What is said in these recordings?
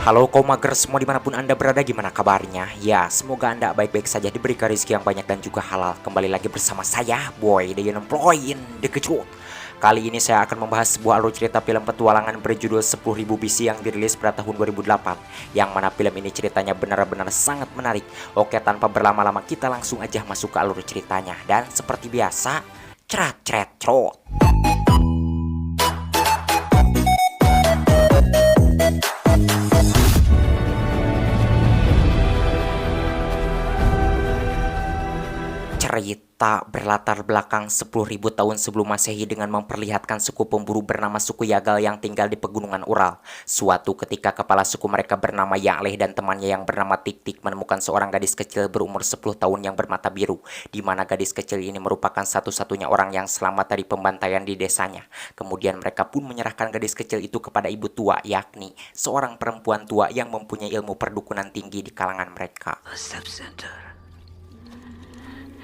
Halo kaum mager semua dimanapun anda berada, gimana kabarnya? Ya, semoga anda baik-baik saja, diberikan rezeki yang banyak dan juga halal. Kembali lagi bersama saya, Boy The Unemployed The Kecut. Kali ini saya akan membahas sebuah alur cerita film petualangan berjudul 10.000 BC yang dirilis pada tahun 2008. Yang mana film ini ceritanya benar-benar sangat menarik. Oke, tanpa berlama-lama kita langsung aja masuk ke alur ceritanya. Dan seperti biasa, ceret-ceret-cerot. Cerita berlatar belakang 10.000 tahun sebelum Masehi dengan memperlihatkan suku pemburu bernama suku Yagal yang tinggal di pegunungan Ural. Suatu ketika kepala suku mereka bernama Ya'leh dan temannya yang bernama Tik-Tik menemukan seorang gadis kecil berumur 10 tahun yang bermata biru, di mana gadis kecil ini merupakan satu-satunya orang yang selamat dari pembantaian di desanya. Kemudian mereka pun menyerahkan gadis kecil itu kepada ibu tua, yakni seorang perempuan tua yang mempunyai ilmu perdukunan tinggi di kalangan mereka.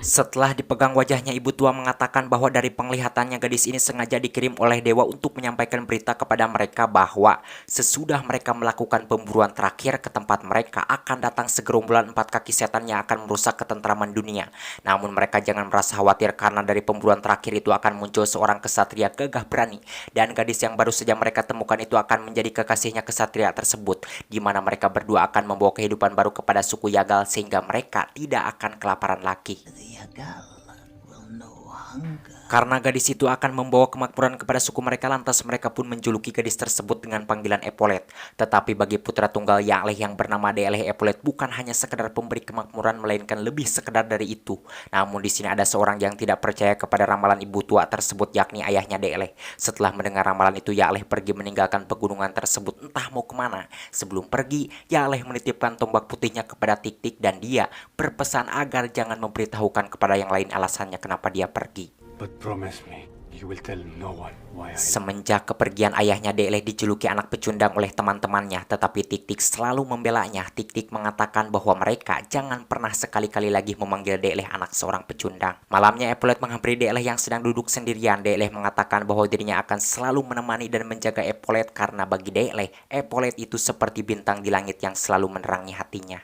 Setelah dipegang wajahnya, ibu tua mengatakan bahwa dari penglihatannya gadis ini sengaja dikirim oleh dewa untuk menyampaikan berita kepada mereka bahwa sesudah mereka melakukan pemburuan terakhir ke tempat mereka akan datang segerombolan 4 kaki setan yang akan merusak ketentraman dunia. Namun mereka jangan merasa khawatir karena dari pemburuan terakhir itu akan muncul seorang kesatria gagah berani, dan gadis yang baru saja mereka temukan itu akan menjadi kekasihnya kesatria tersebut, di mana mereka berdua akan membawa kehidupan baru kepada suku Yagal sehingga mereka tidak akan kelaparan lagi. Karena gadis itu akan membawa kemakmuran kepada suku mereka, lantas mereka pun menjuluki gadis tersebut dengan panggilan Epolet. Tetapi bagi putra tunggal Ya'leh yang bernama De'leh, Epolet bukan hanya sekedar pemberi kemakmuran, melainkan lebih sekedar dari itu. Namun di sini ada seorang yang tidak percaya kepada ramalan ibu tua tersebut, yakni ayahnya De'leh. Setelah mendengar ramalan itu, Ya'leh pergi meninggalkan pegunungan tersebut entah mau kemana. Sebelum pergi, Ya'leh menitipkan tombak putihnya kepada Tik-Tik dan dia berpesan agar jangan memberitahukan kepada yang lain alasannya kenapa dia pergi. But promise me, you will tell no one why I... Semenjak kepergian ayahnya, De'leh dijuluki anak pecundang oleh teman-temannya, tetapi Tik-Tik selalu membelanya. Tik-Tik mengatakan bahwa mereka jangan pernah sekali-kali lagi memanggil De'leh anak seorang pecundang. Malamnya Epolet menghampiri De'leh yang sedang duduk sendirian. De'leh mengatakan bahwa dirinya akan selalu menemani dan menjaga Epolet karena bagi De'leh, Epolet itu seperti bintang di langit yang selalu menerangi hatinya.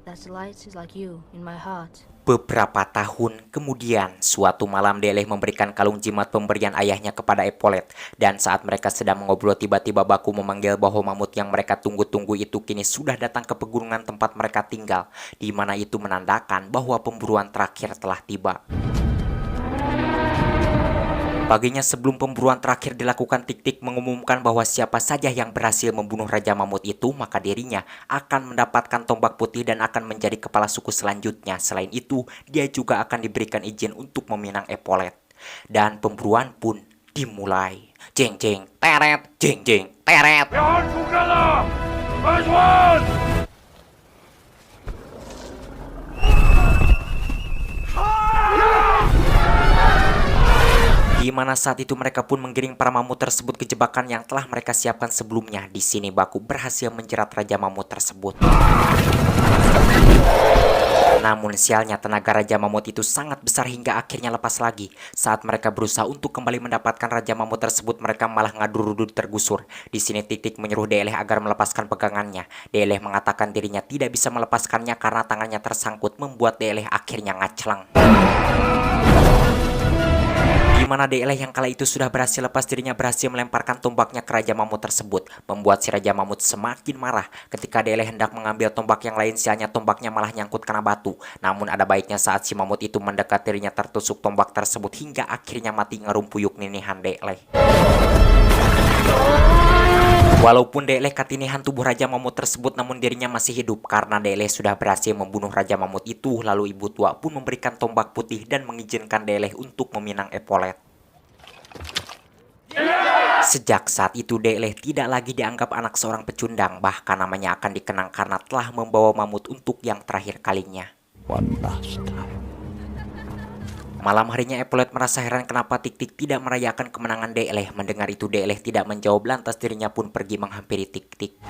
That's light is like you in my heart. Beberapa tahun kemudian, suatu malam De'leh memberikan kalung jimat pemberian ayahnya kepada Epolet. Dan saat mereka sedang mengobrol, tiba-tiba Baku memanggil bahwa mamut yang mereka tunggu-tunggu itu kini sudah datang ke pegunungan tempat mereka tinggal, di mana itu menandakan bahwa pemburuan terakhir telah tiba. Paginya sebelum pemburuan terakhir dilakukan, Tik-Tik mengumumkan bahwa siapa saja yang berhasil membunuh Raja Mamut itu, maka dirinya akan mendapatkan tombak putih dan akan menjadi kepala suku selanjutnya. Selain itu, dia juga akan diberikan izin untuk meminang Epolet. Dan pemburuan pun dimulai. Jeng jeng teret, jeng jeng teret. Di mana saat itu mereka pun menggiring para mamut tersebut ke jebakan yang telah mereka siapkan sebelumnya. Di sini Baku berhasil menjerat Raja Mamut tersebut. Namun sialnya, tenaga Raja Mamut itu sangat besar hingga akhirnya lepas lagi. Saat mereka berusaha untuk kembali mendapatkan Raja Mamut tersebut, mereka malah ngadurudud tergusur. Di sini Tik-Tik menyuruh De'leh agar melepaskan pegangannya. De'leh mengatakan dirinya tidak bisa melepaskannya karena tangannya tersangkut, membuat De'leh akhirnya ngaclang. Di mana De'leh yang kala itu sudah berhasil lepas, dirinya berhasil melemparkan tombaknya ke Raja Mamut tersebut, membuat si Raja Mamut semakin marah. Ketika De'leh hendak mengambil tombak yang lain, sialnya tombaknya malah nyangkut kena batu. Namun ada baiknya saat si Mamut itu mendekat, dirinya tertusuk tombak tersebut hingga akhirnya mati ngerumpuyuk ninihan De'leh. Walaupun De'leh katinihan tubuh Raja Mamut tersebut, namun dirinya masih hidup karena De'leh sudah berhasil membunuh Raja Mamut itu. Lalu ibu tua pun memberikan tombak putih dan mengizinkan De'leh untuk meminang Epolet. Sejak saat itu De'leh tidak lagi dianggap anak seorang pecundang, bahkan namanya akan dikenang karena telah membawa mamut untuk yang terakhir kalinya. One last time. Malam harinya Epolet merasa heran kenapa Tik-Tik tidak merayakan kemenangan De'leh. Mendengar itu De'leh tidak menjawab, lantas dirinya pun pergi menghampiri Tik-Tik.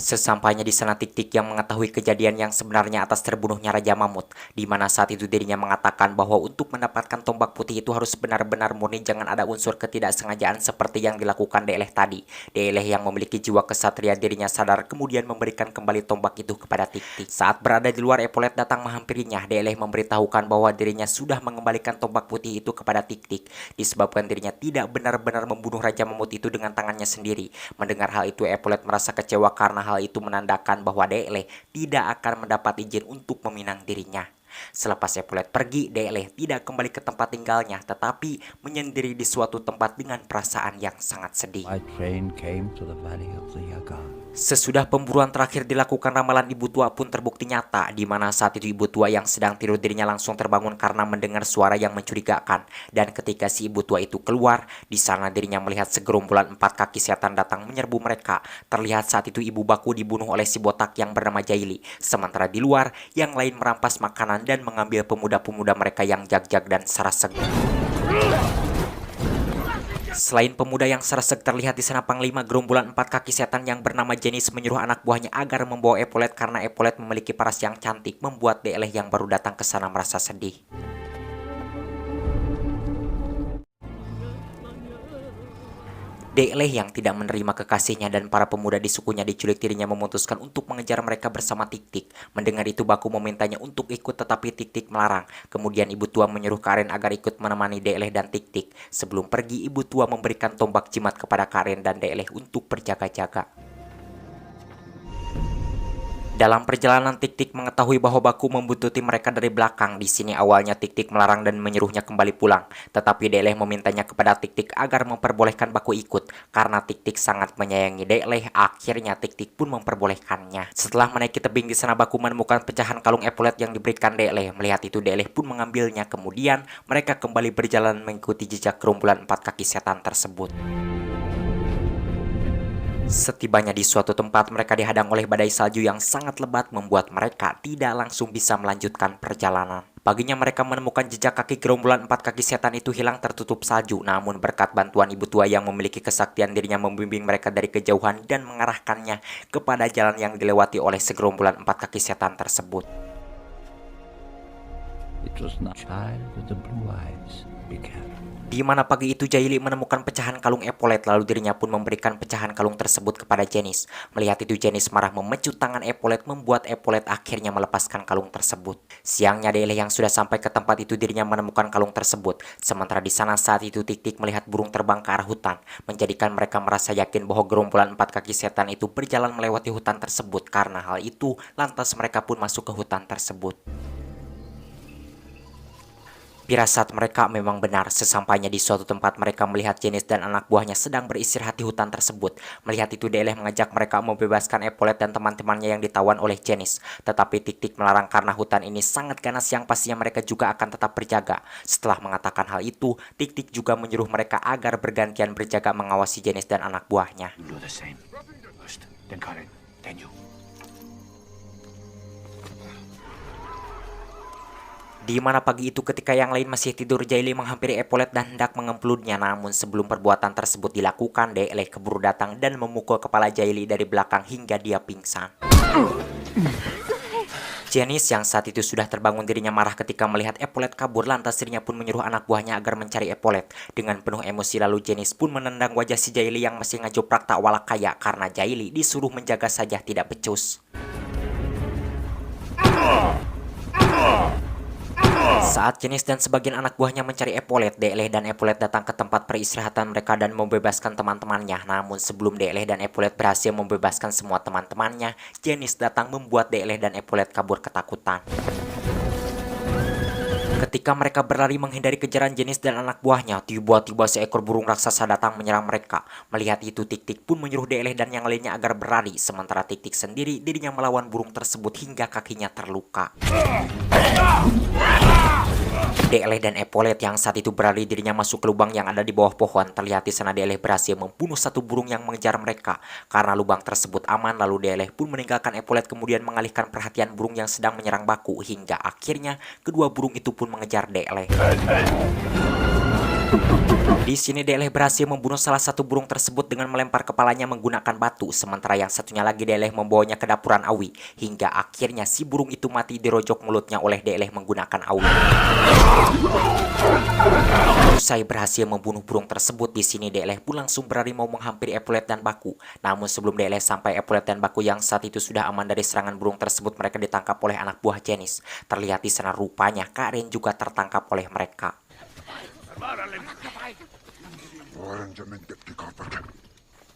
Sesampainya di sana Tik-Tik yang mengetahui kejadian yang sebenarnya atas terbunuhnya Raja Mamut, di mana saat itu dirinya mengatakan bahwa untuk mendapatkan tombak putih itu harus benar-benar murni, jangan ada unsur ketidaksengajaan seperti yang dilakukan Deeleh tadi. Deeleh yang memiliki jiwa kesatria dirinya sadar kemudian memberikan kembali tombak itu kepada Tik-Tik. Saat berada di luar, Epaulet datang menghampirinya. Deeleh memberitahukan bahwa dirinya sudah mengembalikan tombak putih itu kepada Tik-Tik disebabkan dirinya tidak benar-benar membunuh Raja Mamut itu dengan tangannya sendiri. Mendengar hal itu, Epaulet merasa kecewa karena hal itu menandakan bahwa Deeleh tidak akan mendapat izin untuk meminang dirinya. Selepas Epaulet pergi, Deeleh tidak kembali ke tempat tinggalnya, tetapi menyendiri di suatu tempat dengan perasaan yang sangat sedih. My train came to the valley of the Yaga. Sesudah pemburuan terakhir dilakukan, ramalan ibu tua pun terbukti nyata, di mana saat itu ibu tua yang sedang tidur dirinya langsung terbangun karena mendengar suara yang mencurigakan. Dan ketika si ibu tua itu keluar, di sana dirinya melihat segerombolan 4 kaki setan datang menyerbu mereka. Terlihat saat itu ibu Baku dibunuh oleh si botak yang bernama Jaili. Sementara di luar, yang lain merampas makanan dan mengambil pemuda-pemuda mereka yang jag-jag dan saraseg. Selain pemuda yang seresek, terlihat di sana panglima gerombolan 4 kaki setan yang bernama Jenis menyuruh anak buahnya agar membawa Epaulet karena Epaulet memiliki paras yang cantik, membuat Deeleh yang baru datang ke sana merasa sedih. Deeleh yang tidak menerima kekasihnya dan para pemuda di sukunya diculik, dirinya memutuskan untuk mengejar mereka bersama Tik-Tik. Mendengar itu Baku memintanya untuk ikut, tetapi Tik-Tik melarang. Kemudian ibu tua menyuruh Karen agar ikut menemani Deeleh dan Tik-Tik. Sebelum pergi, ibu tua memberikan tombak jimat kepada Karen dan Deeleh untuk berjaga-jaga. Dalam perjalanan, Tik-Tik mengetahui bahwa Baku membuntuti mereka dari belakang. Di sini awalnya Tik-Tik melarang dan menyuruhnya kembali pulang, tetapi Deeleh memintanya kepada Tik-Tik agar memperbolehkan Baku ikut. Karena Tik-Tik sangat menyayangi Deeleh, akhirnya Tik-Tik pun memperbolehkannya. Setelah menaiki tebing, di sana Baku menemukan pecahan kalung Epaulet yang diberikan Deeleh. Melihat itu, Deeleh pun mengambilnya. Kemudian mereka kembali berjalan mengikuti jejak gerombolan 4 kaki setan tersebut. Setibanya di suatu tempat, mereka dihadang oleh badai salju yang sangat lebat, membuat mereka tidak langsung bisa melanjutkan perjalanan. Paginya mereka menemukan jejak kaki gerombolan 4 kaki setan itu hilang tertutup salju. Namun berkat bantuan ibu tua yang memiliki kesaktian, dirinya membimbing mereka dari kejauhan dan mengarahkannya kepada jalan yang dilewati oleh segerombolan 4 kaki setan tersebut. It was not child with the blue eyes. Be careful. Di mana pagi itu Jaili menemukan pecahan kalung Epaulet, lalu dirinya pun memberikan pecahan kalung tersebut kepada Jenis. Melihat itu Jenis marah memecut tangan Epaulet, membuat Epaulet akhirnya melepaskan kalung tersebut. Siangnya Deeleh yang sudah sampai ke tempat itu, dirinya menemukan kalung tersebut. Sementara di sana saat itu Tik-Tik melihat burung terbang ke arah hutan, menjadikan mereka merasa yakin bahwa gerombolan 4 kaki setan itu berjalan melewati hutan tersebut. Karena hal itu, lantas mereka pun masuk ke hutan tersebut. Firasat mereka memang benar. Sesampainya di suatu tempat, mereka melihat Jenis dan anak buahnya sedang beristirahat di hutan tersebut. Melihat itu Deeleh mengajak mereka membebaskan Epaulet dan teman-temannya yang ditawan oleh Jenis. Tetapi Tik-Tik melarang karena hutan ini sangat ganas yang pastinya mereka juga akan tetap berjaga. Setelah mengatakan hal itu, Tik-Tik juga menyuruh mereka agar bergantian berjaga mengawasi Jenis dan anak buahnya. Do the same. First, then Karen, then you. Di mana pagi itu ketika yang lain masih tidur, Jaili menghampiri Epaulet dan hendak mengemplunnya. Namun sebelum perbuatan tersebut dilakukan, Deeleh keburu datang dan memukul kepala Jaili dari belakang hingga dia pingsan. Jenis yang saat itu sudah terbangun, dirinya marah ketika melihat Epaulet kabur. Lantas dirinya pun menyuruh anak buahnya agar mencari Epaulet. Dengan penuh emosi lalu Jenis pun menendang wajah si Jaili yang masih ngajoprak tak walak kaya, karena Jaili disuruh menjaga saja tidak becus. Saat Jenis dan sebagian anak buahnya mencari Epaulet, Deeleh dan Epaulet datang ke tempat peristirahatan mereka dan membebaskan teman-temannya. Namun sebelum Deeleh dan Epaulet berhasil membebaskan semua teman-temannya, Jenis datang membuat Deeleh dan Epaulet kabur ketakutan. Ketika mereka berlari menghindari kejaran Jenis dan anak buahnya, tiba-tiba seekor burung raksasa datang menyerang mereka. Melihat itu Tik-Tik pun menyuruh Deeleh dan yang lainnya agar berlari. Sementara Tik-Tik sendiri, dirinya melawan burung tersebut hingga kakinya terluka. Deeleh dan Epaulet yang saat itu berlari, dirinya masuk ke lubang yang ada di bawah pohon. Terlihat di sana Deeleh berhasil membunuh satu burung yang mengejar mereka. Karena lubang tersebut aman, lalu Deeleh pun meninggalkan Epaulet kemudian mengalihkan perhatian burung yang sedang menyerang Baku. Hingga akhirnya kedua burung itu pun mengejar Deeleh. Di sini Deleh berhasil membunuh salah satu burung tersebut dengan melempar kepalanya menggunakan batu, sementara yang satunya lagi Deleh membawanya ke dapuran awi, hingga akhirnya si burung itu mati dirojok mulutnya oleh Deleh menggunakan awi. Usai berhasil membunuh burung tersebut, di sini Deleh pun langsung berlari mau menghampiri Epaulet dan Baku. Namun sebelum Deleh sampai, Epaulet dan Baku yang saat itu sudah aman dari serangan burung tersebut, mereka ditangkap oleh anak buah Janice. Terlihat di sana rupanya Karen juga tertangkap oleh mereka.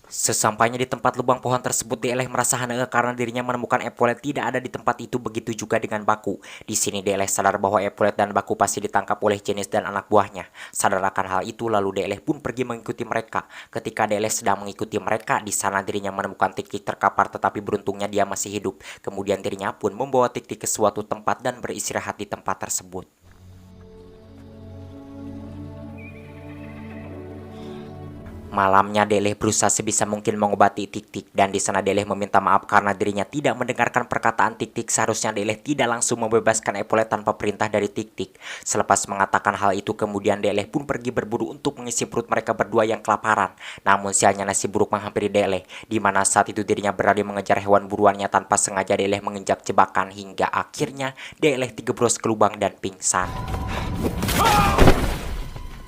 Sesampainya di tempat lubang pohon tersebut, Deleh merasa hening karena dirinya menemukan Epaulet tidak ada di tempat itu, begitu juga dengan Baku. Di sini Deleh sadar bahwa Epaulet dan Baku pasti ditangkap oleh Janice dan anak buahnya. Sadar akan hal itu, lalu Deleh pun pergi mengikuti mereka. Ketika Deleh sedang mengikuti mereka, di sana dirinya menemukan Tik-Tik terkapar, tetapi beruntungnya dia masih hidup. Kemudian dirinya pun membawa Tik-Tik ke suatu tempat dan beristirahat di tempat tersebut. Malamnya Deleh berusaha sebisa mungkin mengobati Tik-Tik, dan di sana Deleh meminta maaf karena dirinya tidak mendengarkan perkataan Tik-Tik. Seharusnya Deleh tidak langsung membebaskan Epaulet tanpa perintah dari Tik-Tik. Selepas mengatakan hal itu, kemudian Deleh pun pergi berburu untuk mengisi perut mereka berdua yang kelaparan. Namun sialnya nasi buruk menghampiri Deleh, di mana saat itu dirinya berlari mengejar hewan buruannya. Tanpa sengaja Deleh menginjak jebakan, hingga akhirnya Deleh digebros ke lubang dan pingsan.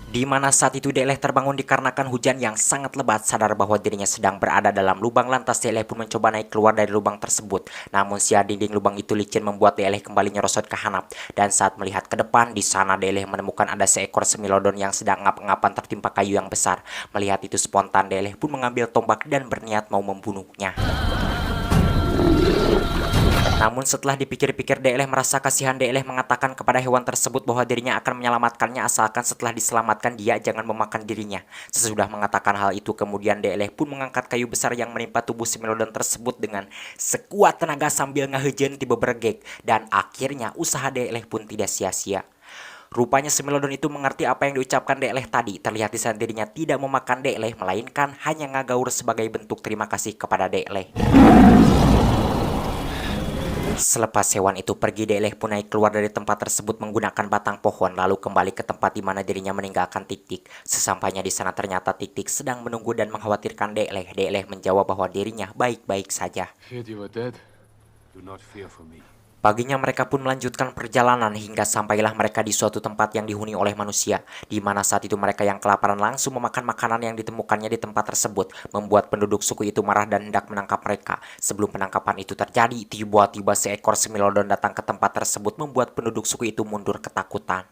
Di mana saat itu Deleh terbangun dikarenakan hujan yang sangat lebat. Sadar bahwa dirinya sedang berada dalam lubang, lantas Deleh pun mencoba naik keluar dari lubang tersebut. Namun sial dinding lubang itu licin membuat Deleh kembali nyerosot ke hanap. Dan saat melihat ke depan, di sana Deleh menemukan ada seekor semilodon yang sedang ngap-ngapan tertimpa kayu yang besar. Melihat itu spontan Deleh pun mengambil tombak dan berniat mau membunuhnya. Namun setelah dipikir-pikir, Deleh merasa kasihan. Deleh mengatakan kepada hewan tersebut bahwa dirinya akan menyelamatkannya asalkan setelah diselamatkan dia jangan memakan dirinya. Sesudah mengatakan hal itu, kemudian Deleh pun mengangkat kayu besar yang menimpa tubuh semilodon tersebut dengan sekuat tenaga sambil ngehejen tiba beregek. Dan akhirnya usaha Deleh pun tidak sia-sia. Rupanya semilodon itu mengerti apa yang diucapkan Deleh tadi. Terlihat di sana dirinya tidak memakan Deleh, melainkan hanya ngagaur sebagai bentuk terima kasih kepada Deleh. Selepas hewan itu pergi, Deleh pun naik keluar dari tempat tersebut menggunakan batang pohon, lalu kembali ke tempat di mana dirinya meninggalkan Tik-Tik. Sesampainya di sana ternyata Tik-Tik sedang menunggu dan mengkhawatirkan Deleh. Deleh menjawab bahwa dirinya baik-baik saja. Heard you were dead. Do not fear for me. Paginya mereka pun melanjutkan perjalanan hingga sampailah mereka di suatu tempat yang dihuni oleh manusia, di mana saat itu mereka yang kelaparan langsung memakan makanan yang ditemukannya di tempat tersebut, membuat penduduk suku itu marah dan hendak menangkap mereka. Sebelum penangkapan itu terjadi, tiba-tiba seekor semilodon datang ke tempat tersebut, membuat penduduk suku itu mundur ketakutan.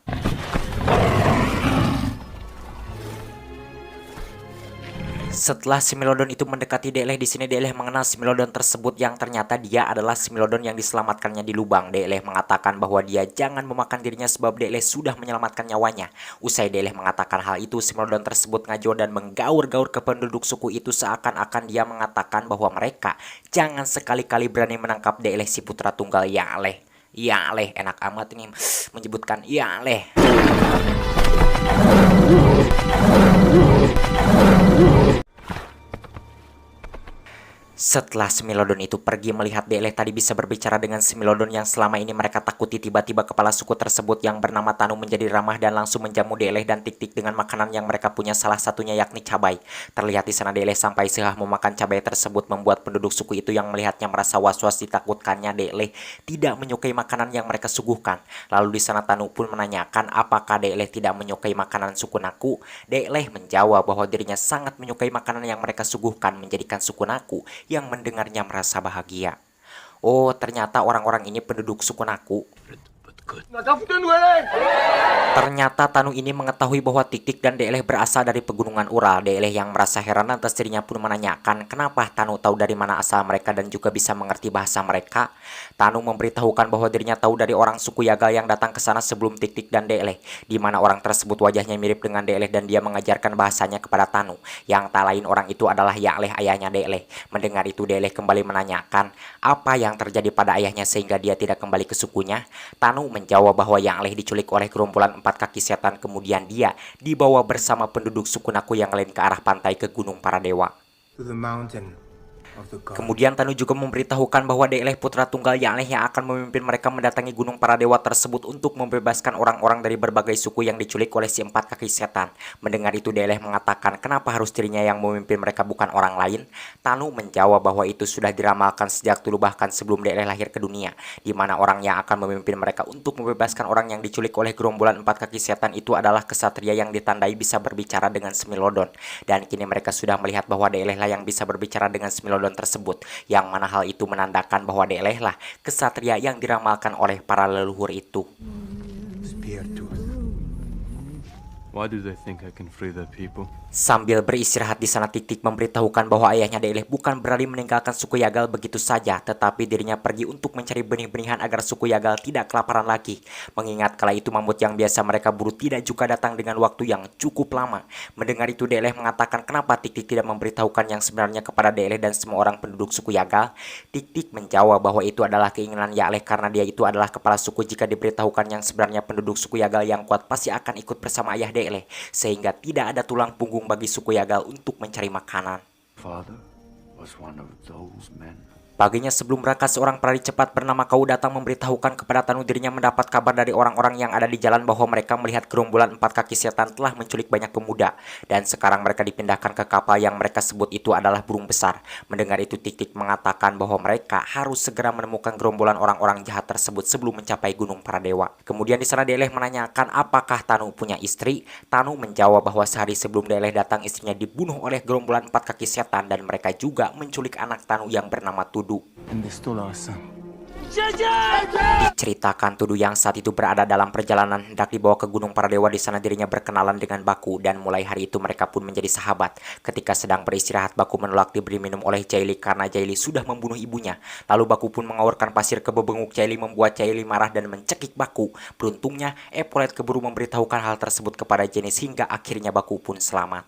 Setelah semilodon itu mendekati Deleh, di sini Deleh mengenal semilodon tersebut yang ternyata dia adalah semilodon yang diselamatkannya di lubang. Deleh mengatakan bahwa dia jangan memakan dirinya sebab Deleh sudah menyelamatkan nyawanya. Usai Deleh mengatakan hal itu, semilodon tersebut ngajo dan menggaur-gaur ke penduduk suku itu seakan-akan dia mengatakan bahwa mereka jangan sekali-kali berani menangkap Deleh si putra tunggal Ya'leh. Ya'leh, enak amat ini menyebutkan Ya'leh. Setelah semilodon itu pergi, melihat Deleh tadi bisa berbicara dengan semilodon yang selama ini mereka takuti, tiba-tiba kepala suku tersebut yang bernama Tanu menjadi ramah dan langsung menjamu Deleh dan Tik-Tik dengan makanan yang mereka punya, salah satunya yakni cabai. Terlihat di sana Deleh sampai sehah memakan cabai tersebut, membuat penduduk suku itu yang melihatnya merasa was-was. Ditakutkannya Deleh tidak menyukai makanan yang mereka suguhkan. Lalu di sana Tanu pun menanyakan apakah Deleh tidak menyukai makanan suku Naku. Deleh menjawab bahwa dirinya sangat menyukai makanan yang mereka suguhkan, menjadikan suku Naku yang mendengarnya merasa bahagia. Oh, ternyata orang-orang ini penduduk suku Naku. Ternyata Tanu ini mengetahui bahwa Tik-Tik dan Deleh berasal dari pegunungan Ural. Deleh yang merasa heran atas dirinya pun menanyakan kenapa Tanu tahu dari mana asal mereka dan juga bisa mengerti bahasa mereka. Tanu memberitahukan bahwa dirinya tahu dari orang suku Yagal yang datang ke sana sebelum Tik-Tik dan Deleh, di mana orang tersebut wajahnya mirip dengan Deleh dan dia mengajarkan bahasanya kepada Tanu. Yang tak lain orang itu adalah Ya'leh, ayahnya Deleh. Mendengar itu Deleh kembali menanyakan apa yang terjadi pada ayahnya sehingga dia tidak kembali ke sukunya. Tanu menjawab bahwa Ya'leh diculik oleh gerombolan 4 kaki setan, kemudian dia dibawa bersama penduduk suku Naku yang lain ke arah pantai ke Gunung Para Dewa. of the gods. Kemudian Tanu juga memberitahukan bahwa Deeleh putra tunggal Ya'leh yang akan memimpin mereka mendatangi gunung para dewa tersebut untuk membebaskan orang-orang dari berbagai suku yang diculik oleh si empat kaki setan. Mendengar itu Deeleh mengatakan kenapa harus dirinya yang memimpin mereka bukan orang lain. Tanu menjawab bahwa itu sudah diramalkan sejak dulu bahkan sebelum Deeleh lahir ke dunia, di mana orang yang akan memimpin mereka untuk membebaskan orang yang diculik oleh gerombolan empat kaki setan itu adalah kesatria yang ditandai bisa berbicara dengan Smilodon. Dan kini mereka sudah melihat bahwa Deeleh lah yang bisa berbicara dengan Smilodon tersebut, yang mana hal itu menandakan bahwa Deeleh lah kesatria yang diramalkan oleh para leluhur itu. Spear tooth. Why do they think I can free their people? Sambil beristirahat di sana, Tik-Tik memberitahukan bahwa ayahnya Deeleh bukan berani meninggalkan suku Yagal begitu saja, tetapi dirinya pergi untuk mencari benih-benihan agar suku Yagal tidak kelaparan lagi. Mengingat kala itu mamut yang biasa mereka buru tidak juga datang dengan waktu yang cukup lama. Mendengar itu Deeleh mengatakan kenapa Tik-Tik tidak memberitahukan yang sebenarnya kepada Deeleh dan semua orang penduduk suku Yagal. Tik-Tik menjawab bahwa itu adalah keinginan Ya'leh karena dia itu adalah kepala suku. Jika diberitahukan yang sebenarnya penduduk suku Yagal yang kuat pasti akan ikut bersama ayah Deeleh, sehingga tidak ada tulang punggung bagi suku Yagal untuk mencari makanan. Father was one of those men. Paginya sebelum berangkat, seorang pelari cepat bernama Kau datang memberitahukan kepada Tanu dirinya mendapat kabar dari orang-orang yang ada di jalan bahwa mereka melihat gerombolan empat kaki setan telah menculik banyak pemuda, dan sekarang mereka dipindahkan ke kapal yang mereka sebut itu adalah burung besar. Mendengar itu Tik-Tik mengatakan bahwa mereka harus segera menemukan gerombolan orang-orang jahat tersebut sebelum mencapai gunung para dewa. Kemudian di sana Deeleh menanyakan apakah Tanu punya istri. Tanu menjawab bahwa sehari sebelum Deeleh datang istrinya dibunuh oleh gerombolan empat kaki setan, dan mereka juga menculik anak Tanu yang bernama Tudu. And they stole our son. Diceritakan Tudu yang saat itu berada dalam perjalanan hendak dibawa ke gunung para dewa. Di sana dirinya berkenalan dengan Baku, dan mulai hari itu mereka pun menjadi sahabat. Ketika sedang beristirahat, Baku menolak diberi minum oleh Jaili karena Jaili sudah membunuh ibunya. Lalu Baku pun mengawarkan pasir ke bebenguk Jaili, membuat Jaili marah dan mencekik Baku. Beruntungnya Epaulet keburu memberitahukan hal tersebut kepada Genis hingga akhirnya Baku pun selamat.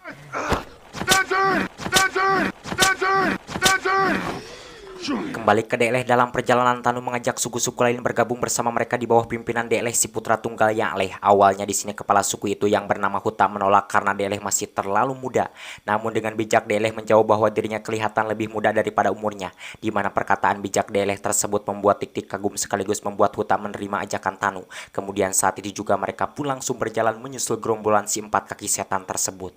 Kembali ke Deeleh, dalam perjalanan Tanu mengajak suku-suku lain bergabung bersama mereka di bawah pimpinan Deeleh si putra tunggal Ya'leh. Awalnya di sini kepala suku itu yang bernama Huta menolak karena Deeleh masih terlalu muda. Namun dengan bijak Deeleh menjawab bahwa dirinya kelihatan lebih muda daripada umurnya, di mana perkataan bijak Deeleh tersebut membuat Tik-Tik kagum sekaligus membuat Huta menerima ajakan Tanu. Kemudian saat itu juga mereka pun langsung berjalan menyusul gerombolan si empat kaki setan tersebut.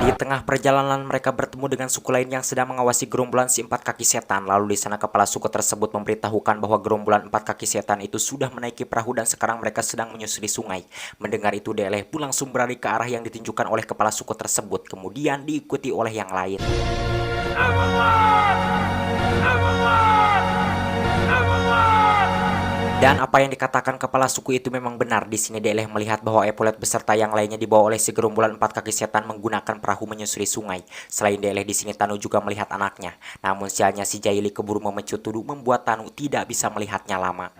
Di tengah perjalanan mereka bertemu dengan suku lain yang sedang mengawasi gerombolan si empat kaki setan. Lalu di sana kepala suku tersebut memberitahukan bahwa gerombolan empat kaki setan itu sudah menaiki perahu dan sekarang mereka sedang menyusuri sungai. Mendengar itu Deeleh pun langsung berlari ke arah yang ditunjukkan oleh kepala suku tersebut, kemudian diikuti oleh yang lain. Dan apa yang dikatakan kepala suku itu memang benar. Di sini Deeleh melihat bahwa Epaulet beserta yang lainnya dibawa oleh si gerombolan empat kaki setan menggunakan perahu menyusuri sungai. Selain Deeleh, di sini Tanu juga melihat anaknya. Namun sialnya si Jaili keburu memecut Tudu, membuat Tanu tidak bisa melihatnya lama.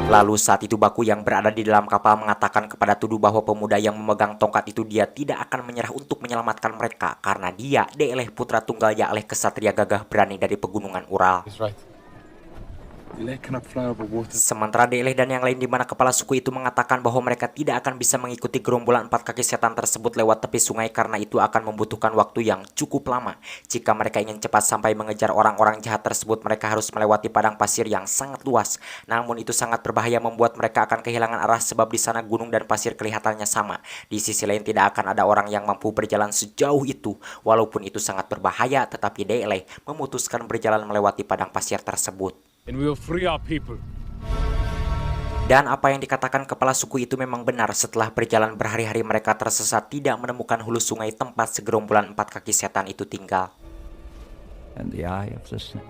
Lalu saat itu Baku yang berada di dalam kapal mengatakan kepada Tudu bahwa pemuda yang memegang tongkat itu dia tidak akan menyerah untuk menyelamatkan mereka, karena dia Deeleh putra tunggal Ya'leh, kesatria gagah berani dari pegunungan Ural. He's right. Deeleh cannot fly over water. Sementara Deeleh dan yang lain di mana kepala suku itu mengatakan bahwa mereka tidak akan bisa mengikuti gerombolan empat kaki setan tersebut lewat tepi sungai karena itu akan membutuhkan waktu yang cukup lama. Jika mereka ingin cepat sampai mengejar orang-orang jahat tersebut, mereka harus melewati padang pasir yang sangat luas. Namun itu sangat berbahaya, membuat mereka akan kehilangan arah sebab di sana gunung dan pasir kelihatannya sama. Di sisi lain tidak akan ada orang yang mampu berjalan sejauh itu. Walaupun itu sangat berbahaya, tetapi Deeleh memutuskan berjalan melewati padang pasir tersebut. And we will free our people. Dan apa yang dikatakan kepala suku itu memang benar. Setelah berjalan berhari-hari mereka tersesat, tidak menemukan hulu sungai tempat segerombolan empat kaki setan itu tinggal. And the eye of the sun.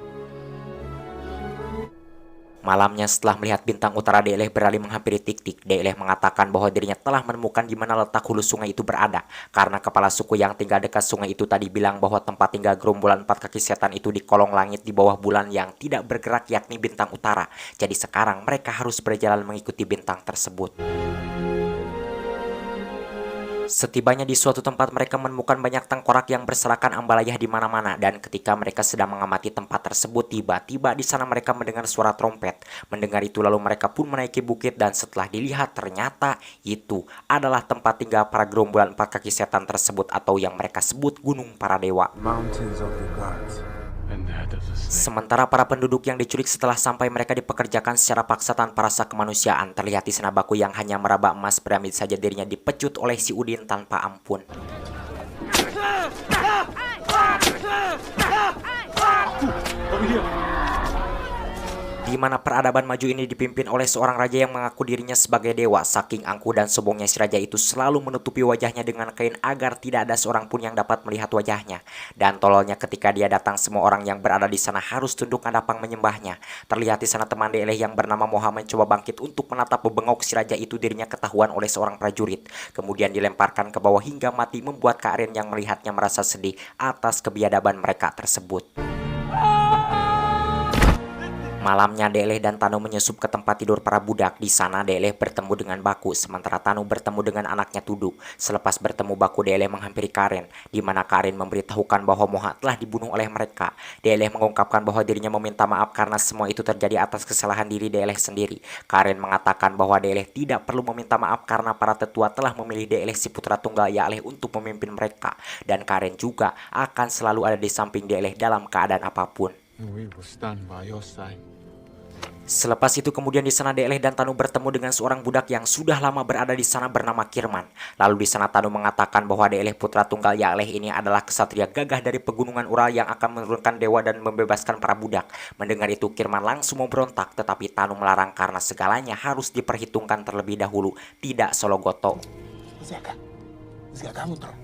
Malamnya setelah melihat bintang utara, Deeleh beralih menghampiri Tik-Tik. Deeleh mengatakan bahwa dirinya telah menemukan di mana letak hulu sungai itu berada. Karena kepala suku yang tinggal dekat sungai itu tadi bilang bahwa tempat tinggal gerombolan empat kaki setan itu di kolong langit di bawah bulan yang tidak bergerak, yakni bintang utara. Jadi sekarang mereka harus berjalan mengikuti bintang tersebut. Setibanya di suatu tempat, mereka menemukan banyak tengkorak yang berserakan ambalayah di mana-mana, dan ketika mereka sedang mengamati tempat tersebut, tiba-tiba di sana mereka mendengar suara trompet. Mendengar itu lalu mereka pun menaiki bukit, dan setelah dilihat ternyata itu adalah tempat tinggal para gerombolan 4 kaki setan tersebut, atau yang mereka sebut Gunung Para Dewa. Mountains of the gods. And the head of the snake. Sementara para penduduk yang diculik setelah sampai mereka dipekerjakan secara paksa tanpa rasa kemanusiaan, terlihat di sana Baku yang hanya meraba emas piramid saja dirinya dipecut oleh si Udin tanpa ampun. Di mana peradaban maju ini dipimpin oleh seorang raja yang mengaku dirinya sebagai dewa. Saking angkuh dan sombongnya si raja itu selalu menutupi wajahnya dengan kain agar tidak ada seorang pun yang dapat melihat wajahnya. Dan tololnya ketika dia datang, semua orang yang berada di sana harus tunduk ngadapang menyembahnya. Terlihat di sana teman Deleh yang bernama Moha mencoba bangkit untuk menatap bebengok si raja itu. Dirinya ketahuan oleh seorang prajurit, kemudian dilemparkan ke bawah hingga mati, membuat Kak Aren yang melihatnya merasa sedih atas kebiadaban mereka tersebut. Malamnya Deleh dan Tanu menyusup ke tempat tidur para budak. Di sana Deleh bertemu dengan Baku, sementara Tanu bertemu dengan anaknya Tudu. Selepas bertemu Baku, Deleh menghampiri Karen, di mana Karen memberitahukan bahwa Moha telah dibunuh oleh mereka. Deleh mengungkapkan bahwa dirinya meminta maaf karena semua itu terjadi atas kesalahan diri Deleh sendiri. Karen mengatakan bahwa Deleh tidak perlu meminta maaf karena para tetua telah memilih Deleh si putra tunggal Yaleh untuk memimpin mereka, dan Karen juga akan selalu ada di samping Deleh dalam keadaan apapun. We will stand by your side. Selepas itu kemudian di sana Deleh dan Tanu bertemu dengan seorang budak yang sudah lama berada di sana bernama Kirman. Lalu di sana Tanu mengatakan bahwa Deleh putra tunggal Yaleh ini adalah kesatria gagah dari pegunungan Ural yang akan menurunkan dewa dan membebaskan para budak. Mendengar itu Kirman langsung memberontak, tetapi Tanu melarang karena segalanya harus diperhitungkan terlebih dahulu, tidak sologoto.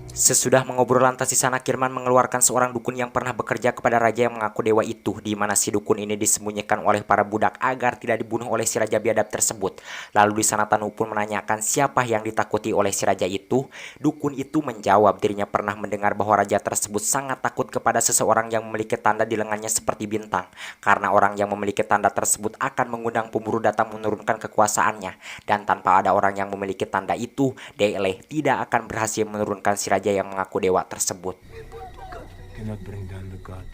Sesudah mengobrol lantas di sana, Kirman mengeluarkan seorang dukun yang pernah bekerja kepada raja yang mengaku dewa itu, di mana si dukun ini disembunyikan oleh para budak agar tidak dibunuh oleh si raja biadab tersebut. Lalu di sana Tanu pun menanyakan siapa yang ditakuti oleh si raja itu. Dukun itu menjawab dirinya pernah mendengar bahwa raja tersebut sangat takut kepada seseorang yang memiliki tanda di lengannya seperti bintang, karena orang yang memiliki tanda tersebut akan mengundang pemburu datang menurunkan kekuasaannya, dan tanpa ada orang yang memiliki tanda itu, Deleh tidak akan berhasil menurunkan si raja yang mengaku dewa tersebut. Cannot bring down the god.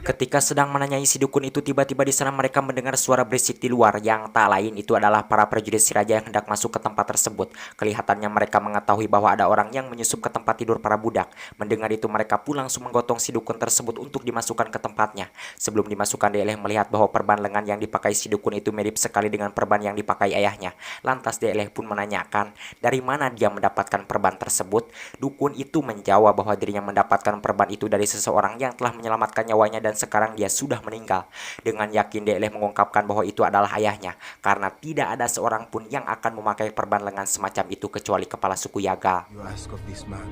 Ketika sedang menanyai si dukun itu, tiba-tiba di sana mereka mendengar suara berisik di luar, yang tak lain itu adalah para prajurit si raja yang hendak masuk ke tempat tersebut. Kelihatannya mereka mengetahui bahwa ada orang yang menyusup ke tempat tidur para budak. Mendengar itu mereka pun langsung menggotong si dukun tersebut untuk dimasukkan ke tempatnya. Sebelum dimasukkan, Deleh melihat bahwa perban lengan yang dipakai si dukun itu mirip sekali dengan perban yang dipakai ayahnya. Lantas Deleh pun menanyakan dari mana dia mendapatkan perban tersebut. Dukun itu menjawab bahwa dirinya mendapatkan perban itu dari seseorang yang telah menyelamatkan nyawanya dan sekarang dia sudah meninggal. Dengan yakin Deleh mengungkapkan bahwa itu adalah ayahnya, karena tidak ada seorang pun yang akan memakai perban lengan semacam itu kecuali kepala suku Yagal. You ask of this man.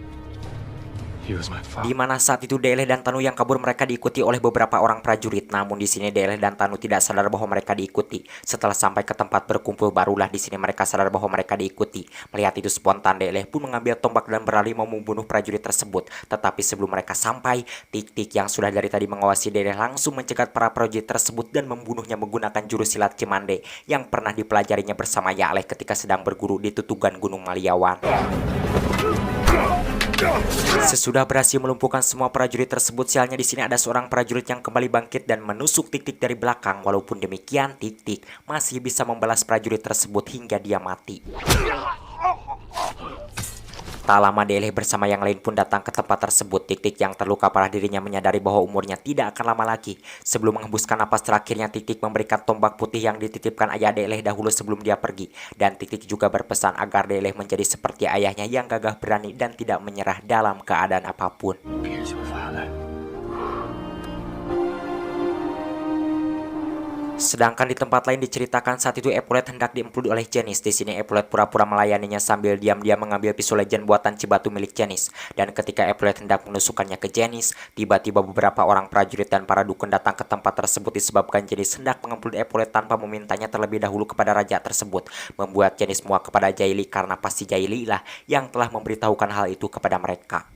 He was my father. Di mana saat itu Deleh dan Tanu yang kabur mereka diikuti oleh beberapa orang prajurit. Namun di sini Deleh dan Tanu tidak sadar bahwa mereka diikuti. Setelah sampai ke tempat berkumpul, barulah di sini mereka sadar bahwa mereka diikuti. Melihat itu spontan Deleh pun mengambil tombak dan beralih mau membunuh prajurit tersebut. Tetapi sebelum mereka sampai, Tik-Tik yang sudah dari tadi mengawasi Deleh langsung mencegat para prajurit tersebut dan membunuhnya menggunakan jurus silat Cimande yang pernah dipelajarinya bersama Yaleh ketika sedang berguru di Tutugan Gunung Maliawan. Sesudah berhasil melumpuhkan semua prajurit tersebut, sialnya di sini ada seorang prajurit yang kembali bangkit dan menusuk Tik-Tik dari belakang. Walaupun demikian, Tik-Tik masih bisa membalas prajurit tersebut hingga dia mati. Tak lama Deleh bersama yang lain pun datang ke tempat tersebut. Tik-Tik yang terluka parah dirinya menyadari bahwa umurnya tidak akan lama lagi. Sebelum menghembuskan napas terakhirnya, Tik-Tik memberikan tombak putih yang dititipkan ayah Deleh dahulu sebelum dia pergi. Dan Tik-Tik juga berpesan agar Deleh menjadi seperti ayahnya yang gagah berani dan tidak menyerah dalam keadaan apapun. Here's your father. Sedangkan di tempat lain diceritakan saat itu Epaulet hendak diemplut oleh Janice. Di sini Epaulet pura-pura melayaninya sambil diam-diam mengambil pisau legend buatan Cibatu milik Janice. Dan ketika Epaulet hendak menusukkannya ke Janice, tiba-tiba beberapa orang prajurit dan para dukun datang ke tempat tersebut disebabkan Janice hendak mengemplut Epaulet tanpa memintanya terlebih dahulu kepada raja tersebut. Membuat Janice muak kepada Jaili karena pasti Jaili lah yang telah memberitahukan hal itu kepada mereka.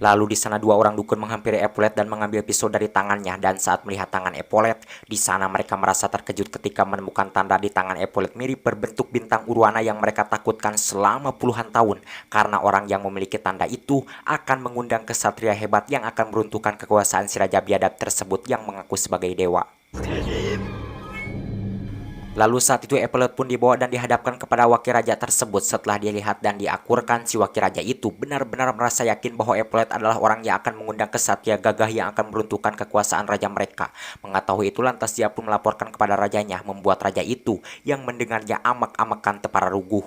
Lalu di sana dua orang dukun menghampiri Epaulet dan mengambil pisau dari tangannya, dan saat melihat tangan Epaulet, di sana mereka merasa terkejut ketika menemukan tanda di tangan Epaulet mirip berbentuk bintang urwana yang mereka takutkan selama puluhan tahun, karena orang yang memiliki tanda itu akan mengundang kesatria hebat yang akan meruntuhkan kekuasaan si Raja Biadab tersebut yang mengaku sebagai dewa. Lalu saat itu Epaulet pun dibawa dan dihadapkan kepada wakil raja tersebut. Setelah dilihat dan diakurkan, si wakil raja itu benar-benar merasa yakin bahwa Epaulet adalah orang yang akan mengundang kesatria gagah yang akan meruntuhkan kekuasaan raja mereka. Mengetahui itu lantas dia pun melaporkan kepada rajanya, membuat raja itu yang mendengarnya amak-amakan tepara ruguh.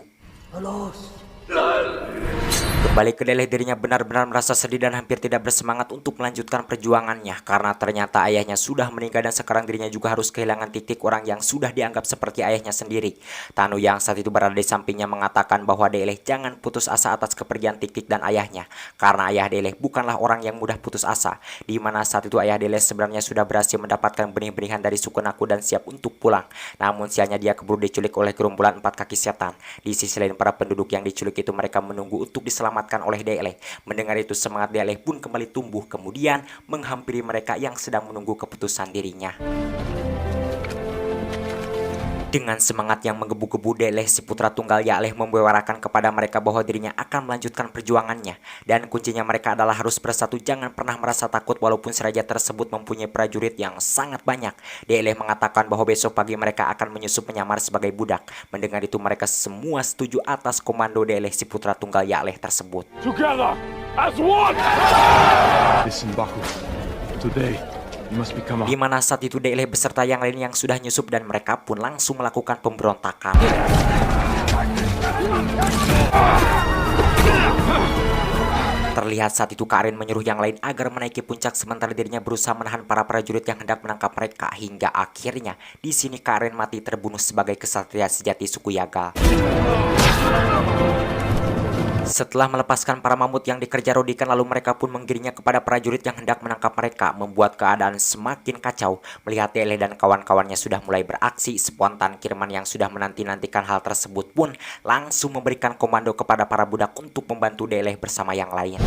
Kembali ke Deleh, dirinya benar-benar merasa sedih dan hampir tidak bersemangat untuk melanjutkan perjuangannya, karena ternyata ayahnya sudah meninggal dan sekarang dirinya juga harus kehilangan titik orang yang sudah dianggap seperti ayahnya sendiri. Tanu yang saat itu berada di sampingnya mengatakan bahwa Deleh jangan putus asa atas kepergian Tik-Tik dan ayahnya, karena ayah Deleh bukanlah orang yang mudah putus asa, di mana saat itu ayah Deleh sebenarnya sudah berhasil mendapatkan benih-benihan dari suku Naku dan siap untuk pulang. Namun sialnya dia keburu diculik oleh gerombolan 4 kaki setan. Di sisi lain para penduduk yang diculik itu mereka menunggu untuk diselamatkan oleh Deleh. Mendengar itu semangat Deleh pun kembali tumbuh, kemudian menghampiri mereka yang sedang menunggu keputusan dirinya. Dengan semangat yang menggebu-gebu, Deleh si putra tunggal Ya'leh membewarakan kepada mereka bahwa dirinya akan melanjutkan perjuangannya, dan kuncinya mereka adalah harus bersatu, jangan pernah merasa takut walaupun si raja tersebut mempunyai prajurit yang sangat banyak. Deleh mengatakan bahwa besok pagi mereka akan menyusup menyamar sebagai budak. Mendengar itu mereka semua setuju atas komando Deleh si putra tunggal Ya'leh tersebut. Together as one! Listen, Baku. Today, you must become a... Di mana saat itu Deleh beserta yang lain yang sudah nyusup dan mereka pun langsung melakukan pemberontakan. Terlihat saat itu Karin menyuruh yang lain agar menaiki puncak sementara dirinya berusaha menahan para prajurit yang hendak menangkap mereka, hingga akhirnya di sini Karin mati terbunuh sebagai kesatria sejati suku Yaga. Setelah melepaskan para mamut yang dikejar Rodikan, lalu mereka pun menggiringnya kepada prajurit yang hendak menangkap mereka, membuat keadaan semakin kacau. Melihat Deleh dan kawan-kawannya sudah mulai beraksi spontan, Kirman yang sudah menanti-nantikan hal tersebut pun langsung memberikan komando kepada para budak untuk membantu Deleh bersama yang lain.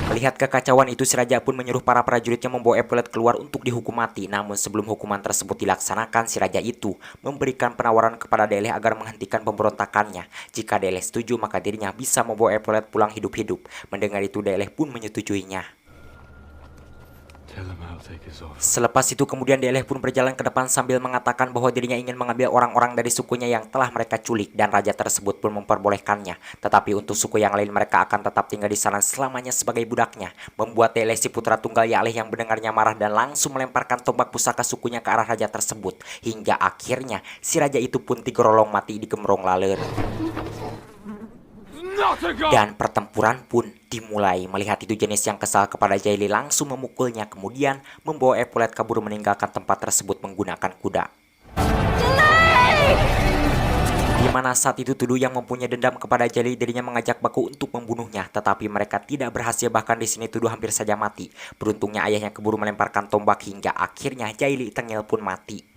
Melihat kekacauan itu, si raja pun menyuruh para prajuritnya membawa Epaulet keluar untuk dihukum mati. Namun sebelum hukuman tersebut dilaksanakan, si raja itu memberikan penawaran kepada Deleh agar menghentikan pemberontakannya. Jika Deleh setuju, maka dirinya bisa membawa Epaulet pulang hidup-hidup. Mendengar itu, Deleh pun menyetujuinya. Selepas itu kemudian Deleh pun berjalan ke depan sambil mengatakan bahwa dirinya ingin mengambil orang-orang dari sukunya yang telah mereka culik, dan raja tersebut pun memperbolehkannya. Tetapi untuk suku yang lain mereka akan tetap tinggal di sana selamanya sebagai budaknya, membuat Deleh si putra tunggal Ya'leh yang mendengarnya marah dan langsung melemparkan tombak pusaka sukunya ke arah raja tersebut, hingga akhirnya si raja itu pun digerolong mati di Gemrong Laler. Dan pertempuran pun dimulai. Melihat itu jenis yang kesal kepada Jaili langsung memukulnya, kemudian membawa Epaulet kabur meninggalkan tempat tersebut menggunakan kuda. Di mana saat itu Tudu yang mempunyai dendam kepada Jaili, dirinya mengajak Baku untuk membunuhnya, tetapi mereka tidak berhasil. Bahkan di sini Tudu hampir saja mati. Beruntungnya ayahnya keburu melemparkan tombak hingga akhirnya Jaili tengil pun mati.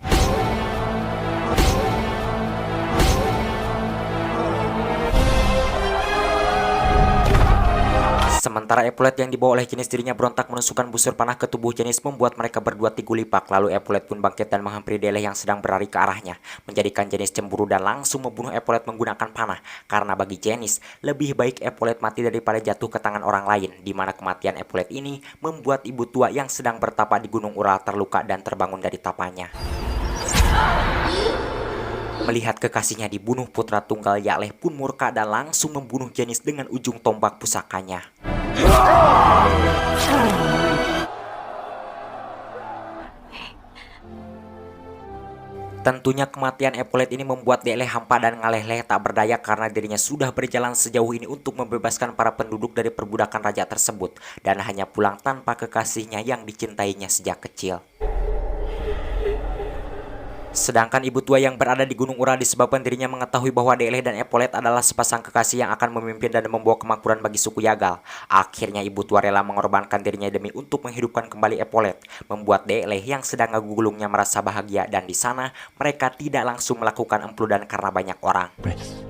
Sementara Epaulet yang dibawa oleh jenis dirinya berontak menusukkan busur panah ke tubuh jenis, membuat mereka berdua tigulipak. Lalu Epaulet pun bangkit dan menghampiri Deleh yang sedang berlari ke arahnya, menjadikan jenis cemburu dan langsung membunuh Epaulet menggunakan panah. Karena bagi jenis, lebih baik Epaulet mati daripada jatuh ke tangan orang lain. Di mana kematian Epaulet ini membuat ibu tua yang sedang bertapa di Gunung Ural terluka dan terbangun dari tapanya. Melihat kekasihnya dibunuh, putra tunggal Ya'leh pun murka dan langsung membunuh jenis dengan ujung tombak pusakanya. Tentunya kematian Epaulet ini membuat Deleh hampa dan ngaleh-leh tak berdaya karena dirinya sudah berjalan sejauh ini untuk membebaskan para penduduk dari perbudakan raja tersebut, dan hanya pulang tanpa kekasihnya yang dicintainya sejak kecil. Sedangkan ibu tua yang berada di Gunung Ural disebabkan dirinya mengetahui bahwa Deleh dan Epolet adalah sepasang kekasih yang akan memimpin dan membawa kemakmuran bagi suku Yagal. Akhirnya ibu tua rela mengorbankan dirinya demi untuk menghidupkan kembali Epolet, membuat Deleh yang sedang ngagulungnya merasa bahagia, dan di sana mereka tidak langsung melakukan empludan karena banyak orang. Breath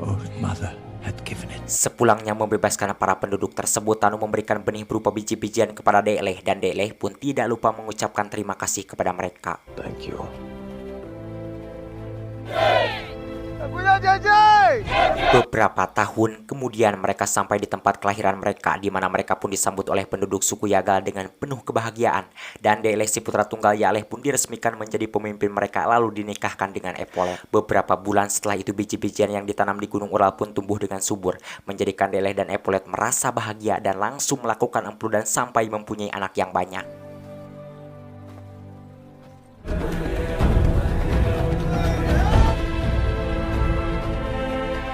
old mother had given it. Sepulangnya membebaskan para penduduk tersebut, Tanu memberikan benih berupa biji-bijian kepada Deleh, dan Deleh pun tidak lupa mengucapkan terima kasih kepada mereka. Thank you. Beberapa tahun kemudian mereka sampai di tempat kelahiran mereka, di mana mereka pun disambut oleh penduduk suku Yagal dengan penuh kebahagiaan, dan Deleh si putra tunggal Yaleh pun diresmikan menjadi pemimpin mereka lalu dinikahkan dengan Epolet. Beberapa bulan setelah itu biji-bijian yang ditanam di Gunung Ural pun tumbuh dengan subur, menjadikan Deleh dan Epolet merasa bahagia dan langsung melakukan empludan sampai mempunyai anak yang banyak.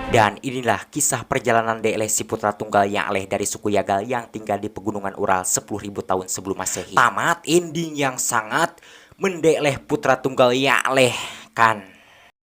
Dan inilah kisah perjalanan Deleh si putra tunggal Yaleh dari suku Yagal yang tinggal di pegunungan Ural 10.000 tahun sebelum Masehi. Tamat ending yang sangat mendeleh putra tunggal Yaleh kan.